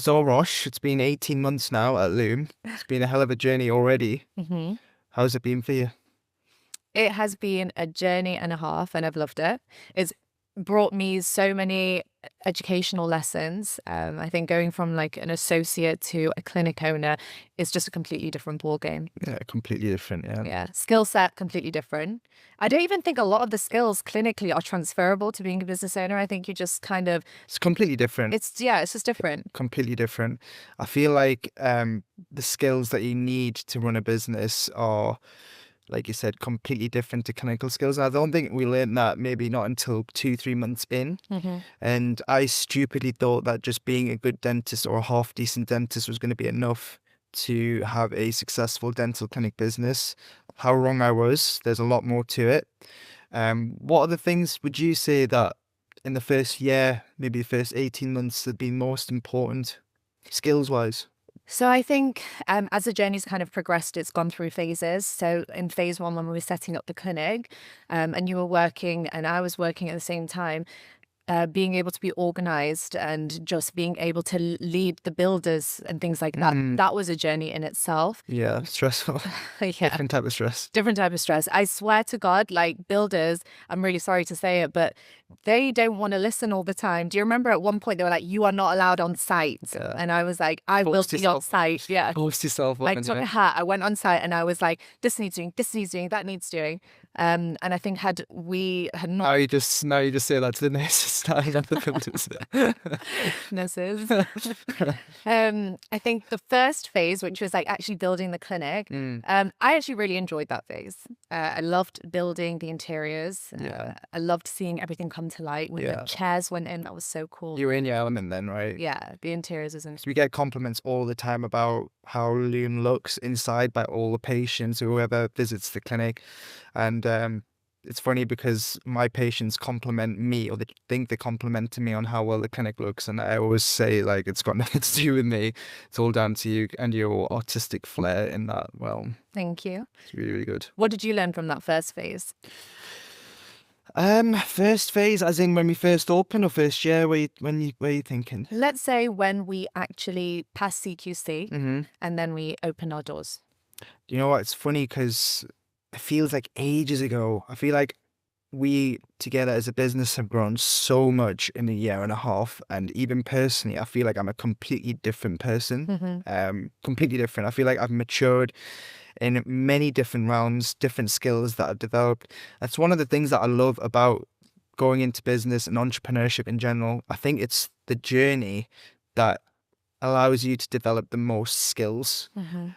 So Rosh, it's been 18 months now at Loom. It's been a hell of a journey already. hmm How's it been for you? It has been a journey and a half, and I've loved it. It's brought me so many educational lessons. I think going from like an associate to a clinic owner is just a completely different ball game. Yeah, completely different. Yeah, Yeah, skill set completely different. I don't even think a lot of the skills clinically are transferable to being a business owner. I think you just kind of it's completely different. it's just different. Completely different. I feel like the skills that you need to run a business are, like you said, completely different to clinical skills. I don't think we learned that maybe not until 2, 3 months in. hmm And I stupidly thought that just being a good dentist or a half decent dentist was going to be enough to have a successful dental clinic business. How wrong I was. There's a lot more to it. What other things would you say that in the first year, maybe the first 18 months, have been most important skills wise? So I think as the journey's kind of progressed, it's gone through phases. So in phase one, when we were setting up the clinic, and you were working and I was working at the same time, being able to be organized and just being able to lead the builders and things like that, Mm, that was a journey in itself. yeah, stressful. Yeah. Different type of stress. Different type of stress. I swear to God, like builders, I'm really sorry to say it, but they don't want to listen all the time. Do you remember at one point they were like, "You are not allowed on site," Yeah. and I was like, "I will Forced be on yourself, site." Yeah, forced yourself I up into took a it. hat. I went on site and I was like, "This needs doing. This needs doing. That needs doing." And I think had we had not Now you just say that to the nurses, not the builders. nurses, I think the first phase, which was like actually building the clinic, Mm, I actually really enjoyed that phase. I loved building the interiors. yeah, I loved seeing everything come to light when the yeah. chairs went in. That was so cool. You're in your element then, right? Yeah, the interiors is So we get compliments all the time about how Loom looks inside by all the patients or whoever visits the clinic. And it's funny because my patients compliment me or they think they compliment me on how well the clinic looks. And I always say, like, it's got nothing to do with me. It's all down to you and your artistic flair in that. Well, Thank you. it's really, really good. What did you learn from that first phase? First phase, as in when we first opened or first year, were you thinking? Let's say when we actually passed CQC Mm-hmm. and then we opened our doors. You know what? It's funny because it feels like ages ago. I feel like we together as a business have grown so much in a year and a half. And even personally, I feel like I'm a completely different person. hmm Completely different. I feel like I've matured in many different realms, different skills that I've developed. That's one of the things that I love about going into business and entrepreneurship in general. I think it's the journey that allows you to develop the most skills hmm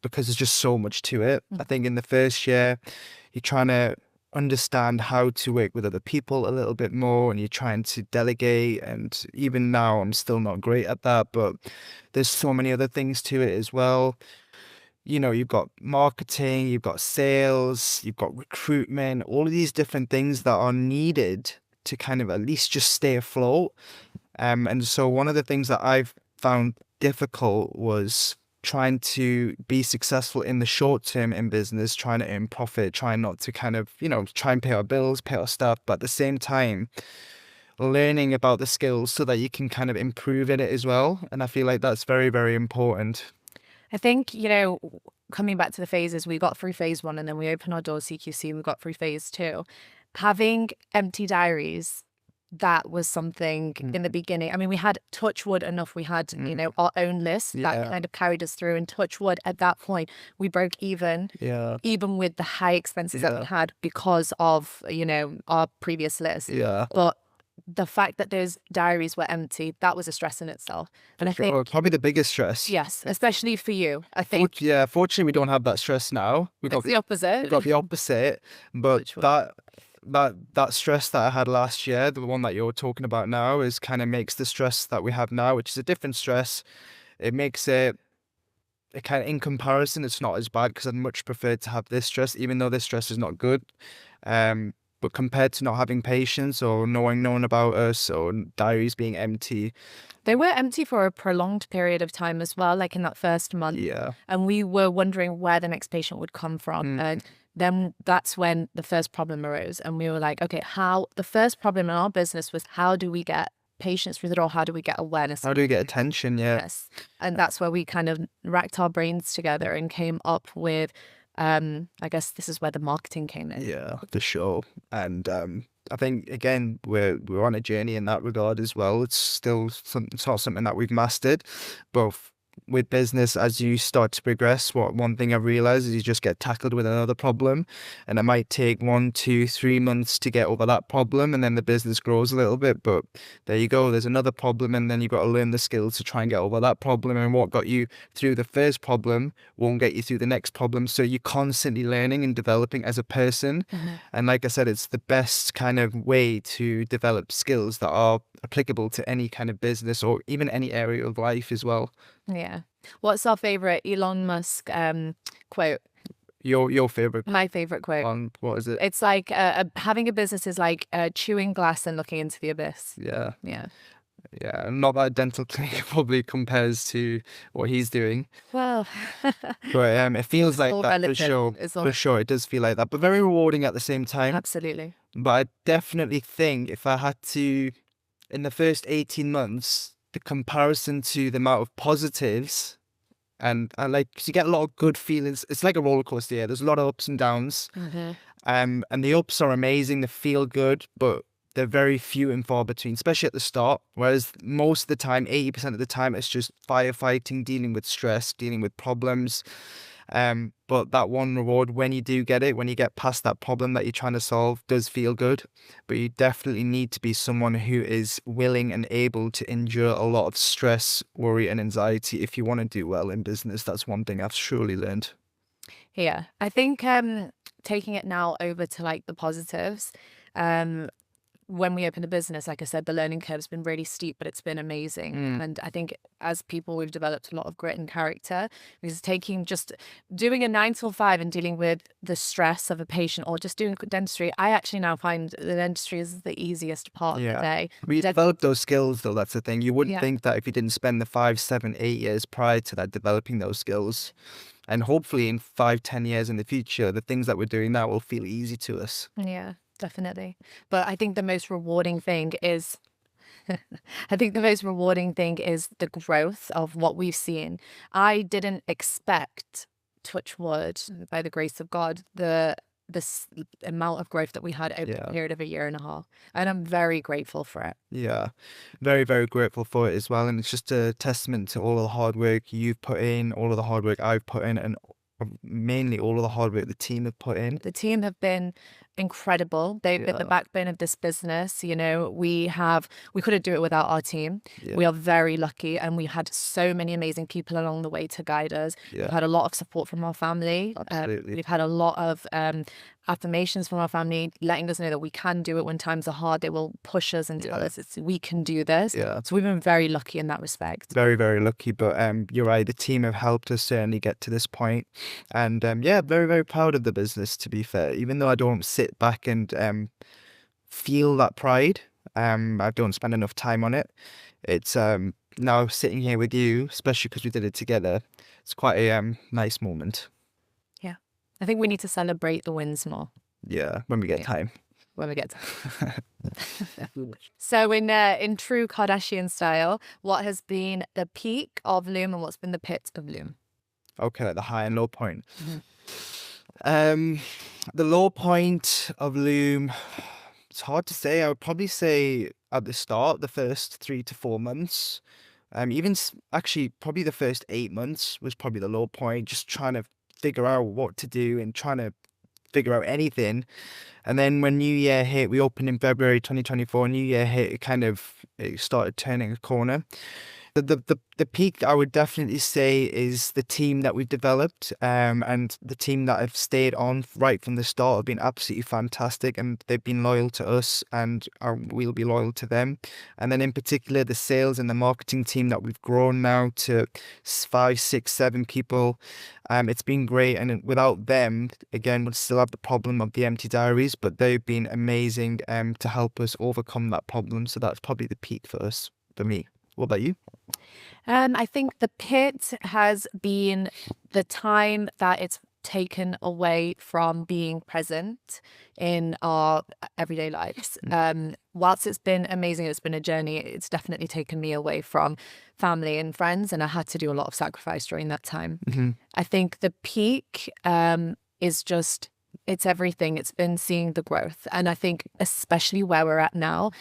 because there's just so much to it. I think in the first year, you're trying to understand how to work with other people a little bit more and you're trying to delegate. And even now, I'm still not great at that, but there's so many other things to it as well. You know, you've got marketing, you've got sales, you've got recruitment, all of these different things that are needed to kind of at least just stay afloat. And so one of the things that I've found difficult was trying to be successful in the short term in business, trying to earn profit, trying not to kind of, try and pay our bills, pay our stuff, but at the same time, learning about the skills so that you can kind of improve in it as well. And I feel like that's very, very important. I think, coming back to the phases, we got through phase one and then we opened our doors CQC and we got through phase two. Having empty diaries, that was something in the beginning. I mean, we had touch wood enough. We had, our own list that Yeah. kind of carried us through, and touch wood at that point, we broke even Yeah. with the high expenses that we Yeah. had because of, our previous list. Yeah. But the fact that those diaries were empty, that was a stress in itself. And I think, Sure, probably the biggest stress. yes, especially for you, I think Yeah, fortunately, we don't have that stress now. it's the opposite. We've got the opposite, but Touch wood. that stress that I had last year, the one that you're talking about now, is kind of makes the stress that we have now, which is a different stress. It makes it kind of, in comparison, it's not as bad because I'd much prefer to have this stress, even though this stress is not good. But compared to not having patience or knowing about us or diaries being empty, They were empty for a prolonged period of time as well, like in that first month. yeah, And we were wondering where the next patient would come from. And then that's when the first problem arose. And we were like, okay, the first problem in our business was how do we get patients through the door? How do we get awareness? How do we get attention? Yeah. Yes. And that's where we kind of racked our brains together and came up with, I guess this is where the marketing came in. Yeah, for sure. And I think again we're on a journey in that regard as well. It's still it's not something that we've mastered, but with business, as you start to progress, one thing I've realized is you just get tackled with another problem, and it might take 1, 2, 3 months to get over that problem, and then the business grows a little bit. But there you go, there's another problem, and then you've got to learn the skills to try and get over that problem. And what got you through the first problem won't get you through the next problem. So you're constantly learning and developing as a person. And like I said, it's the best kind of way to develop skills that are applicable to any kind of business or even any area of life as well. Yeah. What's our favorite Elon Musk quote? Your favorite? My favorite quote. What is it? It's like having a business is like chewing glass and looking into the abyss. Yeah. Yeah. Yeah, not that dental clinic probably compares to what he's doing. Well, but it feels like all that relative. for sure. It's all- For sure, it does feel like that, but very rewarding at the same time. Absolutely. But I definitely think if I had to, in the first 18 months, the comparison to the amount of positives, and I like, cause you get a lot of good feelings. It's like a roller coaster. Yeah, there's a lot of ups and downs. And the ups are amazing. They feel good, but they're very few and far between, especially at the start. Whereas most of the time, 80% of the time, it's just firefighting, dealing with stress, dealing with problems. But that one reward, when you do get it, when you get past that problem that you're trying to solve, does feel good. But you definitely need to be someone who is willing and able to endure a lot of stress, worry, and anxiety if you want to do well in business. That's one thing I've surely learned. Yeah. I think taking it now over to like the positives, when we opened a business, like I said, the learning curve's been really steep, but it's been amazing. And I think as people, we've developed a lot of grit and character, because doing a 9 to 5 and dealing with the stress of a patient or just doing dentistry, I actually now find the dentistry is the easiest part of the day. We develop those skills though, that's the thing. You wouldn't Yeah. think that if you didn't spend the 5, 7, 8 years prior to that developing those skills. And hopefully in 5, 10 years in the future, the things that we're doing now will feel easy to us. Yeah, definitely. But I think the most rewarding thing is the growth of what we've seen. I didn't expect, touch wood, by the grace of God, this amount of growth that we had over a period of 1.5 years. And I'm very grateful for it. Yeah, very, very grateful for it as well. And it's just a testament to all of the hard work you've put in, all of the hard work I've put in, and mainly all of the hard work the team have put in. The team have been incredible. They've been the backbone of this business. You know, we couldn't do it without our team. We are very lucky, and we had so many amazing people along the way to guide us. We've had a lot of support from our family. Absolutely. We've had a lot of affirmations from our family, letting us know that we can do it when times are hard. They will push us and tell us we can do this. So we've been very lucky in that respect. Very, very lucky. But you're right, the team have helped us certainly get to this point. And very, very proud of the business, to be fair. Even though I don't sit back and feel that pride, I don't spend enough time on it. It's now sitting here with you, especially because we did it together, it's quite a nice moment. I think we need to celebrate the wins more. Yeah, when we get time. When we get time. So in true Kardashian style, what has been the peak of Loom and what's been the pit of Loom? Okay, like the high and low point. The low point of Loom, it's hard to say. I would probably say at the start, the first 3 to 4 months. Actually, probably the first 8 months was probably the low point, just trying to figure out what to do and trying to figure out anything. And then when New Year hit, we opened in February 2024, New Year hit, it started turning a corner. The peak, I would definitely say, is the team that we've developed, and the team that have stayed on right from the start have been absolutely fantastic, and they've been loyal to us, and we'll be loyal to them. And then in particular, the sales and the marketing team that we've grown now to 5, 6, 7 people. It's been great, and without them, again, we'll still have the problem of the empty diaries, but they've been amazing to help us overcome that problem. So that's probably the peak for me. What about you? I think the pit has been the time that it's taken away from being present in our everyday lives. Whilst it's been amazing, it's been a journey, it's definitely taken me away from family and friends, and I had to do a lot of sacrifice during that time. I think the peak is just, it's everything. It's been seeing the growth. And I think especially where we're at now,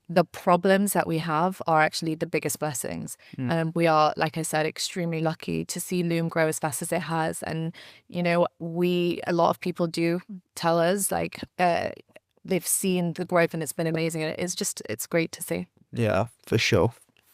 the problems that we have are actually the biggest blessings. And we are, like I said, extremely lucky to see Loom grow as fast as it has. And, you know, a lot of people do tell us like they've seen the growth and it's been amazing. And it's great to see. Yeah, for sure.